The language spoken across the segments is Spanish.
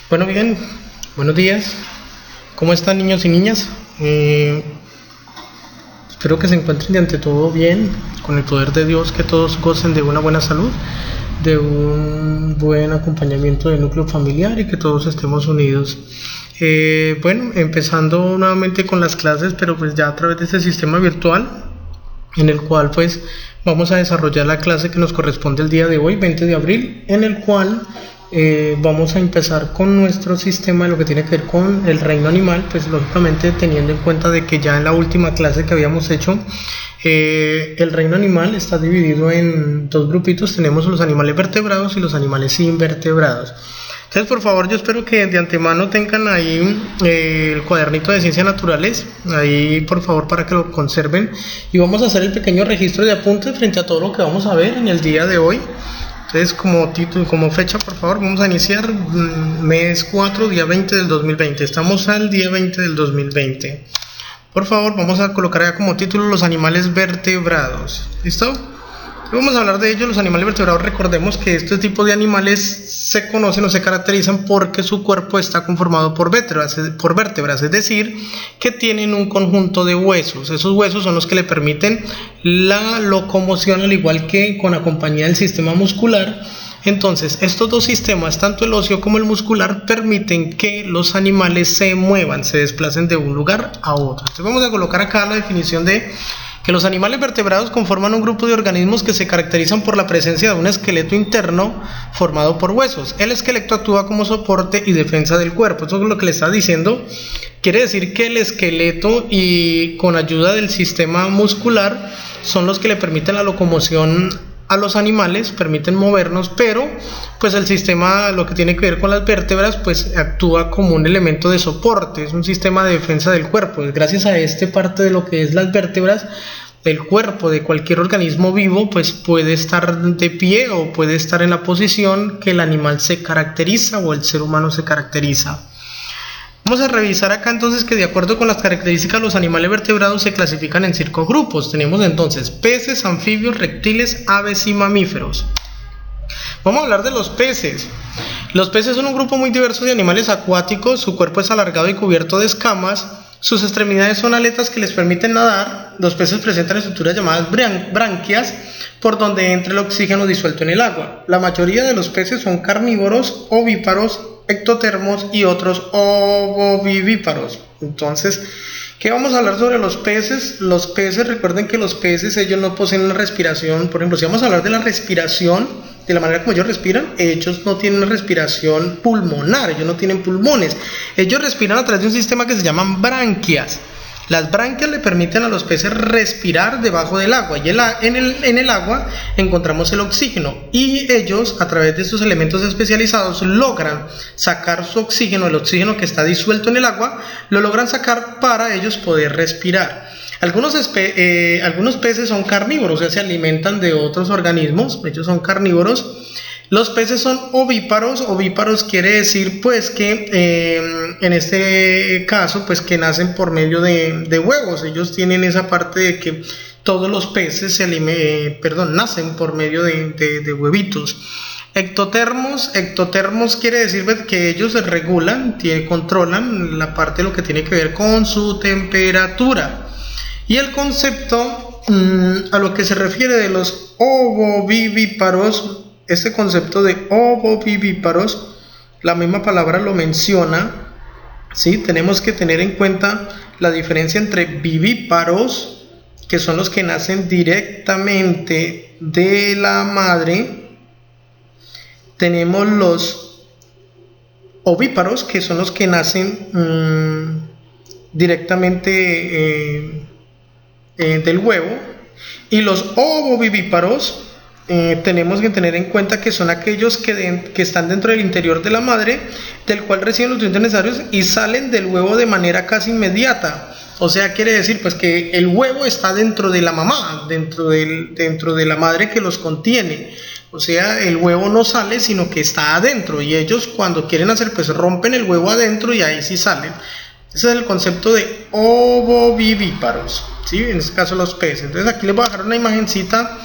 Bueno, bien, buenos días. ¿Cómo están, niños y niñas? Espero que se encuentren de ante todo bien, con el poder de Dios, que todos gocen de una buena salud, de un buen acompañamiento del núcleo familiar y que todos estemos unidos. Bueno, empezando nuevamente con las clases, pero pues ya a través de este sistema virtual, en el cual pues vamos a desarrollar la clase que nos corresponde el día de hoy, 20 de abril, en el cual vamos a empezar con nuestro sistema de lo que tiene que ver con el reino animal, pues lógicamente teniendo en cuenta de que ya en la última clase que habíamos hecho, el reino animal está dividido en dos grupitos. Tenemos los animales vertebrados y los animales invertebrados. Entonces, por favor, yo espero que de antemano tengan ahí el cuadernito de ciencias naturales, ahí por favor para que lo conserven, y vamos a hacer el pequeño registro de apuntes frente a todo lo que vamos a ver en el día de hoy. Entonces, como título, como fecha, por favor, vamos a iniciar mes 4, día 20 del 2020. Estamos al día 20 del 2020. Por favor, vamos a colocar acá como título los animales vertebrados. ¿Listo? Vamos a hablar de ellos. Los animales vertebrados, recordemos que este tipo de animales se conocen o se caracterizan porque su cuerpo está conformado por vértebras, es decir, que tienen un conjunto de huesos. Esos huesos son los que le permiten la locomoción, al igual que con la compañía del sistema muscular. Entonces, estos dos sistemas, tanto el óseo como el muscular, permiten que los animales se muevan, se desplacen de un lugar a otro. Entonces, vamos a colocar acá la definición de que los animales vertebrados conforman un grupo de organismos que se caracterizan por la presencia de un esqueleto interno formado por huesos. El esqueleto actúa como soporte y defensa del cuerpo. Eso es lo que le está diciendo. Quiere decir que el esqueleto y con ayuda del sistema muscular son los que le permiten la locomoción a los animales, permiten movernos, pero pues el sistema, lo que tiene que ver con las vértebras, pues actúa como un elemento de soporte, es un sistema de defensa del cuerpo. Gracias a este parte de lo que es las vértebras, el cuerpo de cualquier organismo vivo pues puede estar de pie o puede estar en la posición que el animal se caracteriza o el ser humano se caracteriza. Vamos a revisar acá entonces que de acuerdo con las características los animales vertebrados se clasifican en 5 grupos. Tenemos entonces peces, anfibios, reptiles, aves y mamíferos. Vamos a hablar de los peces. Los peces son un grupo muy diverso de animales acuáticos. Su cuerpo es alargado y cubierto de escamas. Sus extremidades son aletas que les permiten nadar. Los peces presentan estructuras llamadas branquias, por donde entra el oxígeno disuelto en el agua. La mayoría de los peces son carnívoros, ovíparos, ectotermos y otros ovovivíparos. Entonces, ¿qué vamos a hablar sobre los peces? Los peces, recuerden que los peces, ellos no poseen una respiración. Por ejemplo, si vamos a hablar de la respiración, de la manera como ellos respiran, ellos no tienen una respiración pulmonar, ellos no tienen pulmones. Ellos respiran a través de un sistema que se llaman branquias. Las branquias le permiten a los peces respirar debajo del agua, y en el agua encontramos el oxígeno, y ellos a través de estos elementos especializados logran sacar su oxígeno, el oxígeno que está disuelto en el agua, lo logran sacar para ellos poder respirar. Algunos peces son carnívoros, o sea, se alimentan de otros organismos, ellos son carnívoros. Los peces son ovíparos. Ovíparos quiere decir pues que en este caso pues que nacen por medio de huevos. Ellos tienen esa parte de que todos los peces nacen por medio de huevitos. Ectotermos quiere decir pues, que ellos se regulan, controlan la parte de lo que tiene que ver con su temperatura. Y el concepto a lo que se refiere de los ovovivíparos, este concepto de ovovivíparos, la misma palabra lo menciona, ¿sí? Tenemos que tener en cuenta la diferencia entre vivíparos, que son los que nacen directamente de la madre. Tenemos los ovíparos, que son los que nacen directamente del huevo, y los ovovivíparos tenemos que tener en cuenta que son aquellos que están dentro del interior de la madre, del cual reciben los nutrientes necesarios y salen del huevo de manera casi inmediata. O sea, quiere decir pues que el huevo está dentro de la mamá, dentro de la madre que los contiene. O sea, el huevo no sale, sino que está adentro, y ellos cuando quieren hacer pues rompen el huevo adentro y ahí sí salen. Ese es el concepto de ovovivíparos, ¿sí? En este caso los peces. Entonces aquí les voy a dejar una imagencita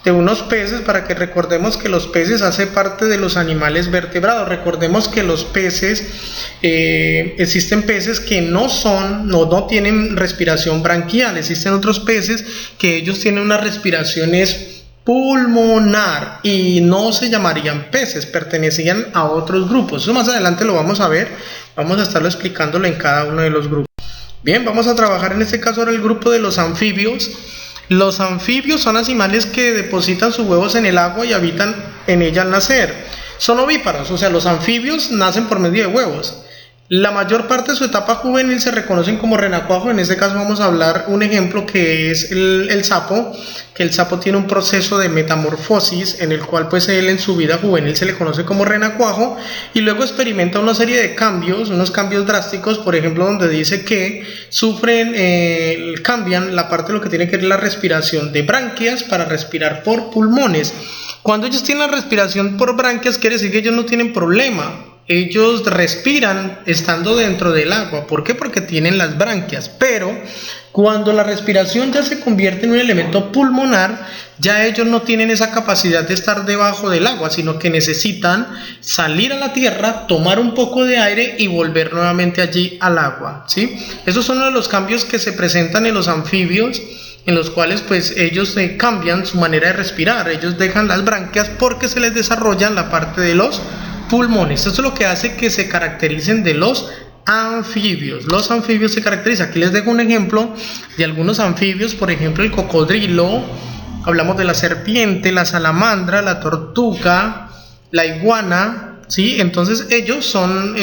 de unos peces, para que recordemos que los peces hacen parte de los animales vertebrados. Recordemos que los peces, existen peces que no tienen respiración branquial, existen otros peces que ellos tienen una respiración pulmonar y no se llamarían peces, pertenecían a otros grupos. Eso más adelante lo vamos a ver, vamos a estarlo explicándolo en cada uno de los grupos. Bien, vamos a trabajar en este caso ahora el grupo de los anfibios. Los anfibios son animales que depositan sus huevos en el agua y habitan en ella al nacer. Son ovíparos, o sea, los anfibios nacen por medio de huevos. La mayor parte de su etapa juvenil se reconocen como renacuajo. En este caso vamos a hablar un ejemplo que es el sapo, que el sapo tiene un proceso de metamorfosis en el cual pues él en su vida juvenil se le conoce como renacuajo y luego experimenta una serie de cambios, unos cambios drásticos, por ejemplo donde dice que cambian la parte de lo que tiene que ver la respiración de branquias para respirar por pulmones. Cuando ellos tienen la respiración por branquias quiere decir que ellos no tienen problema. Ellos respiran estando dentro del agua. ¿Por qué? Porque tienen las branquias. Pero cuando la respiración ya se convierte en un elemento pulmonar, ya ellos no tienen esa capacidad de estar debajo del agua, sino que necesitan salir a la tierra, tomar un poco de aire y volver nuevamente allí al agua, ¿sí? Esos son uno de los cambios que se presentan en los anfibios, en los cuales pues ellos cambian su manera de respirar. Ellos dejan las branquias porque se les desarrollan la parte de los pulmones. Esto es lo que hace que se caractericen de los anfibios. Los anfibios se caracterizan. Aquí les dejo un ejemplo de algunos anfibios, por ejemplo el cocodrilo, hablamos de la serpiente, la salamandra, la tortuga, la iguana, ¿sí? Entonces ellos son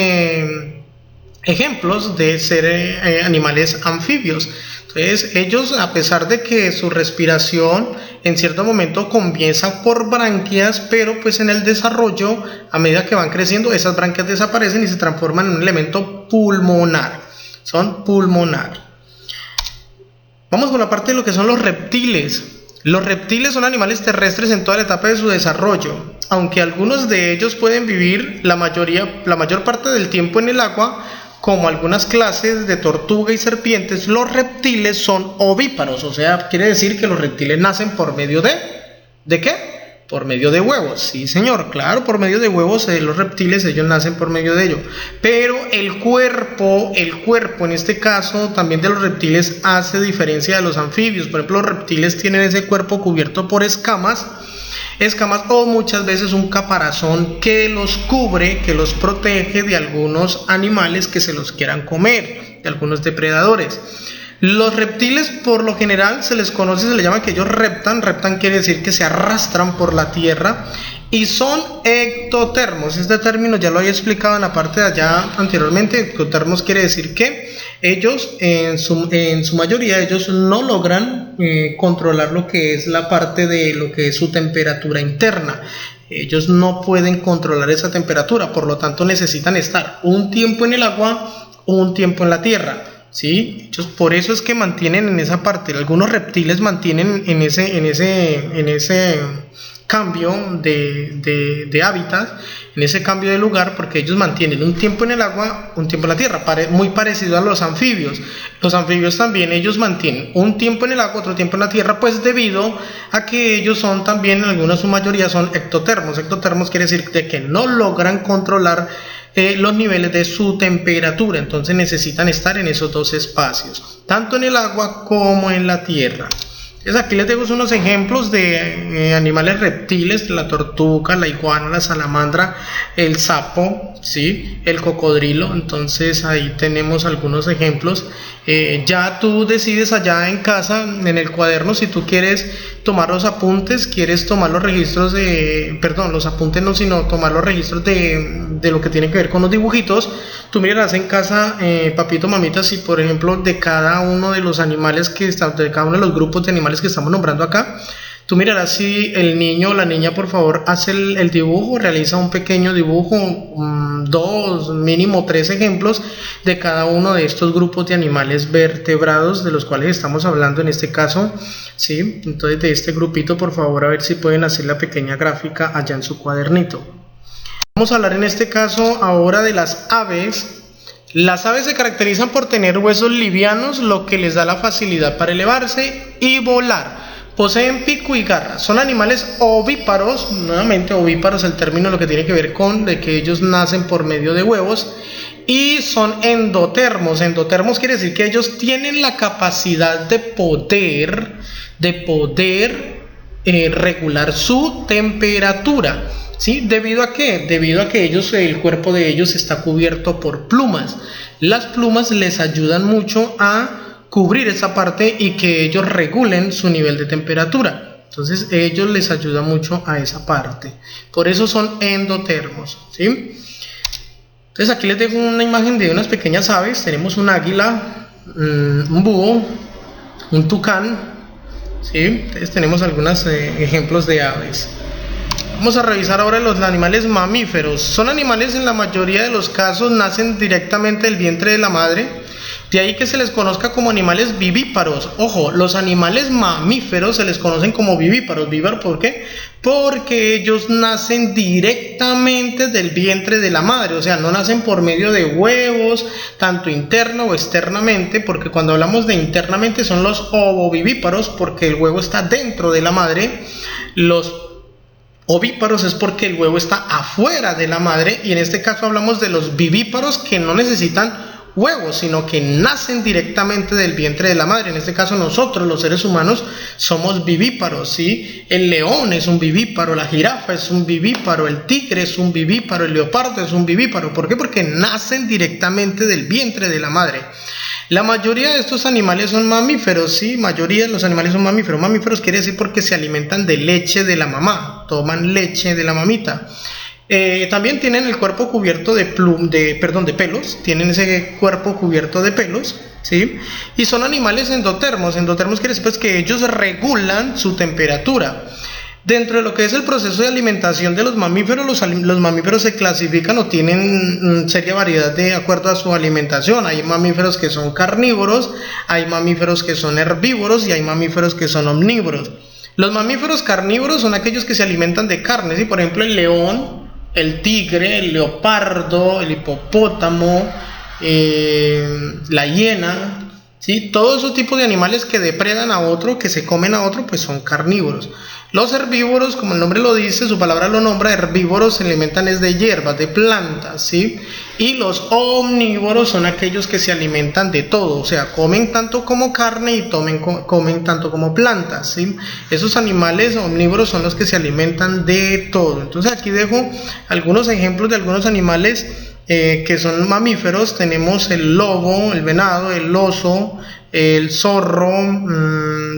ejemplos de ser animales anfibios. Entonces ellos, a pesar de que su respiración en cierto momento comienza por branquias, pero pues en el desarrollo, a medida que van creciendo, esas branquias desaparecen y se transforman en un elemento pulmonar. Son pulmonar. Vamos con la parte de lo que son los reptiles. Los reptiles son animales terrestres en toda la etapa de su desarrollo. Aunque algunos de ellos pueden vivir la mayor parte del tiempo en el agua, como algunas clases de tortuga y serpientes, los reptiles son ovíparos, o sea, quiere decir que los reptiles nacen por medio ¿de qué? Por medio de huevos. Sí, señor, claro, por medio de huevos, los reptiles, ellos nacen por medio de ello. Pero el cuerpo en este caso también de los reptiles hace diferencia de los anfibios. Por ejemplo, los reptiles tienen ese cuerpo cubierto por escamas o muchas veces un caparazón que los cubre, que los protege de algunos animales que se los quieran comer, de algunos depredadores. Los reptiles por lo general se les conoce, se les llama que ellos reptan quiere decir que se arrastran por la tierra y son ectotermos. Este término ya lo había explicado en la parte de allá anteriormente. Ectotermos quiere decir que ellos en su mayoría ellos no logran controlar lo que es la parte de lo que es su temperatura interna. Ellos no pueden controlar esa temperatura, por lo tanto necesitan estar un tiempo en el agua o un tiempo en la tierra, ¿sí? Ellos, por eso es que mantienen en esa parte. Algunos reptiles mantienen en ese cambio de hábitat, en ese cambio de lugar, porque ellos mantienen un tiempo en el agua, un tiempo en la tierra, muy parecido a los anfibios. Los anfibios también, ellos mantienen un tiempo en el agua, otro tiempo en la tierra, pues debido a que ellos son también, algunos, su mayoría son ectotermos. Ectotermos quiere decir de que no logran controlar los niveles de su temperatura, entonces necesitan estar en esos dos espacios, tanto en el agua como en la tierra. Entonces aquí les dejo unos ejemplos de animales reptiles: la tortuga, la iguana, la salamandra, el sapo, ¿sí? El cocodrilo. Entonces ahí tenemos algunos ejemplos. Ya tú decides allá en casa, en el cuaderno, si tú quieres tomar los apuntes, quieres tomar los registros los apuntes no, sino tomar los registros de lo que tiene que ver con los dibujitos. Tú mirarás en casa, papito, mamita, si por ejemplo de cada uno de los animales de cada uno de los grupos de animales que estamos nombrando acá, tú mirarás si el niño o la niña por favor hace el dibujo, realiza un pequeño dibujo, 2, mínimo 3 ejemplos de cada uno de estos grupos de animales vertebrados de los cuales estamos hablando en este caso, ¿sí? Entonces de este grupito por favor a ver si pueden hacer la pequeña gráfica allá en su cuadernito. Vamos a hablar en este caso ahora de las aves. Las aves se caracterizan por tener huesos livianos, lo que les da la facilidad para elevarse y volar. Poseen pico y garras. Son animales ovíparos. Nuevamente, ovíparos, el término lo que tiene que ver con de que ellos nacen por medio de huevos. Y son endotermos. Endotermos quiere decir que ellos tienen la capacidad de poder regular su temperatura. ¿Sí? ¿Debido a qué? Debido a que el cuerpo de ellos está cubierto por plumas. Las plumas les ayudan mucho a cubrir esa parte y que ellos regulen su nivel de temperatura. Entonces ellos les ayuda mucho a esa parte. Por eso son endotermos, ¿sí? Entonces aquí les dejo una imagen de unas pequeñas aves. Tenemos un águila, un búho, un tucán, ¿sí? Entonces tenemos algunos ejemplos de aves. Vamos a revisar ahora los animales mamíferos. Son animales, en la mayoría de los casos nacen directamente del vientre de la madre. De ahí que se les conozca como animales vivíparos. Ojo, los animales mamíferos se les conocen como vivíparos. ¿Vivíparos por qué? Porque ellos nacen directamente del vientre de la madre. O sea, no nacen por medio de huevos, tanto interno o externamente. Porque cuando hablamos de internamente son los ovovivíparos, porque el huevo está dentro de la madre. Los ovíparos es porque el huevo está afuera de la madre. Y en este caso hablamos de los vivíparos, que no necesitan huevos, sino que nacen directamente del vientre de la madre. En este caso nosotros, los seres humanos, somos vivíparos, ¿sí? El león es un vivíparo, la jirafa es un vivíparo, el tigre es un vivíparo, el leopardo es un vivíparo. ¿Por qué? Porque nacen directamente del vientre de la madre. La mayoría de estos animales son mamíferos, ¿sí? Mayoría de los animales son mamíferos. Mamíferos quiere decir porque se alimentan de leche de la mamá, toman leche de la mamita. También tienen el cuerpo cubierto de pelos, tienen ese cuerpo cubierto de pelos, ¿sí? Y son animales endotermos. Endotermos quiere decir pues que ellos regulan su temperatura. Dentro de lo que es el proceso de alimentación de los mamíferos, los mamíferos se clasifican o tienen seria variedad de acuerdo a su alimentación. Hay mamíferos que son carnívoros, hay mamíferos que son herbívoros y hay mamíferos que son omnívoros. Los mamíferos carnívoros son aquellos que se alimentan de carne, ¿sí? Por ejemplo, el león, el tigre, el leopardo, el hipopótamo, la hiena, ¿sí? Todos esos tipos de animales que depredan a otro, que se comen a otro, pues son carnívoros. Los herbívoros, como el nombre lo dice, su palabra lo nombra, herbívoros se alimentan es de hierbas, de plantas, ¿sí? Y los omnívoros son aquellos que se alimentan de todo, o sea, comen tanto como carne y comen tanto como plantas, ¿sí? Esos animales omnívoros son los que se alimentan de todo. Entonces aquí dejo algunos ejemplos de algunos animales que son mamíferos. Tenemos el lobo, el venado, el oso, el zorro,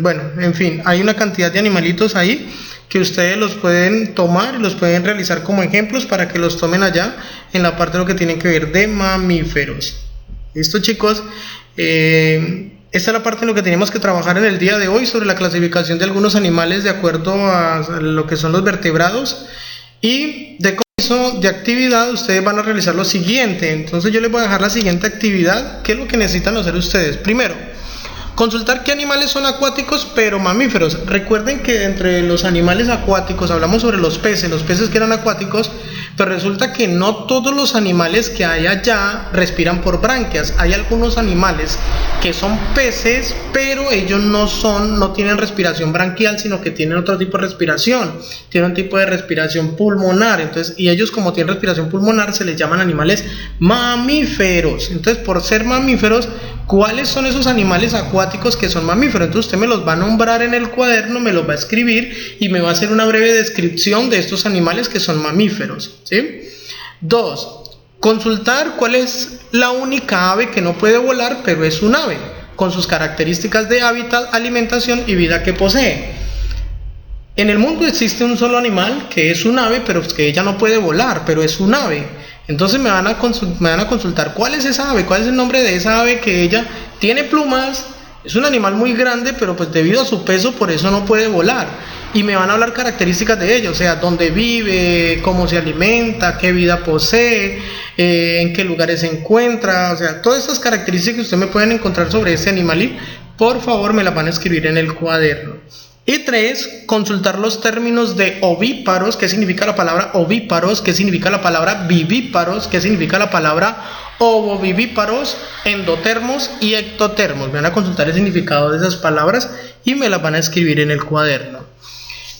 bueno, en fin, hay una cantidad de animalitos ahí que ustedes los pueden tomar y los pueden realizar como ejemplos para que los tomen allá en la parte de lo que tienen que ver de mamíferos. ¿Listo, chicos? Esta es la parte en lo que tenemos que trabajar en el día de hoy sobre la clasificación de algunos animales de acuerdo a lo que son los vertebrados. Y de actividad ustedes van a realizar lo siguiente. Entonces yo les voy a dejar la siguiente actividad. ¿Qué es lo que necesitan hacer ustedes? Primero, consultar qué animales son acuáticos pero mamíferos. Recuerden que entre los animales acuáticos hablamos sobre los peces que eran acuáticos, pero resulta que no todos los animales que hay allá respiran por branquias. Hay algunos animales que son peces, pero ellos no tienen respiración branquial, sino que tienen otro tipo de respiración, tienen un tipo de respiración pulmonar. Entonces, y ellos, como tienen respiración pulmonar, se les llaman animales mamíferos. Entonces, por ser mamíferos, ¿cuáles son esos animales acuáticos que son mamíferos? Entonces usted me los va a nombrar en el cuaderno, me los va a escribir y me va a hacer una breve descripción de estos animales que son mamíferos, ¿sí? 2. Consultar cuál es la única ave que no puede volar, pero es un ave, con sus características de hábitat, alimentación y vida que posee. En el mundo existe un solo animal que es un ave, pero que ella no puede volar, pero es un ave. Entonces me van a consultar cuál es esa ave, cuál es el nombre de esa ave que ella tiene plumas, es un animal muy grande, pero pues debido a su peso por eso no puede volar. Y me van a hablar características de ella, o sea, dónde vive, cómo se alimenta, qué vida posee, en qué lugares se encuentra, o sea, todas estas características que ustedes me pueden encontrar sobre este animal y por favor me las van a escribir en el cuaderno. Y 3, consultar los términos de ovíparos, qué significa la palabra ovíparos, qué significa la palabra vivíparos, qué significa la palabra ovovivíparos, endotermos y ectotermos. Me van a consultar el significado de esas palabras y me las van a escribir en el cuaderno.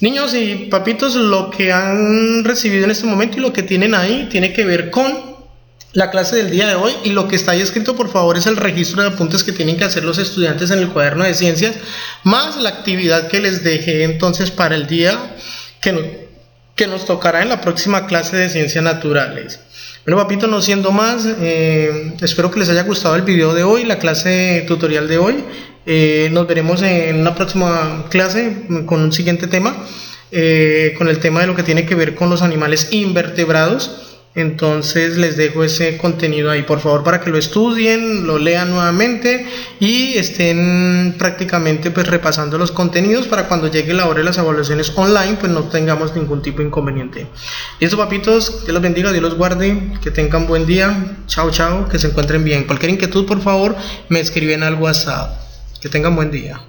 Niños y papitos, lo que han recibido en este momento y lo que tienen ahí tiene que ver con la clase del día de hoy, y lo que está ahí escrito, por favor, es el registro de apuntes que tienen que hacer los estudiantes en el cuaderno de ciencias, más la actividad que les dejé entonces para el día que nos tocará en la próxima clase de ciencias naturales. Bueno, papito, no siendo más, espero que les haya gustado el video de hoy, la clase tutorial de hoy. Nos veremos en una próxima clase con un siguiente tema, con el tema de lo que tiene que ver con los animales invertebrados. Entonces les dejo ese contenido ahí, por favor, para que lo estudien, lo lean nuevamente y estén prácticamente pues repasando los contenidos para cuando llegue la hora de las evaluaciones online pues no tengamos ningún tipo de inconveniente. Listo, papitos, Dios los bendiga, Dios los guarde, que tengan buen día, chao chao, que se encuentren bien. Cualquier inquietud, por favor, me escriben al WhatsApp. Que tengan buen día.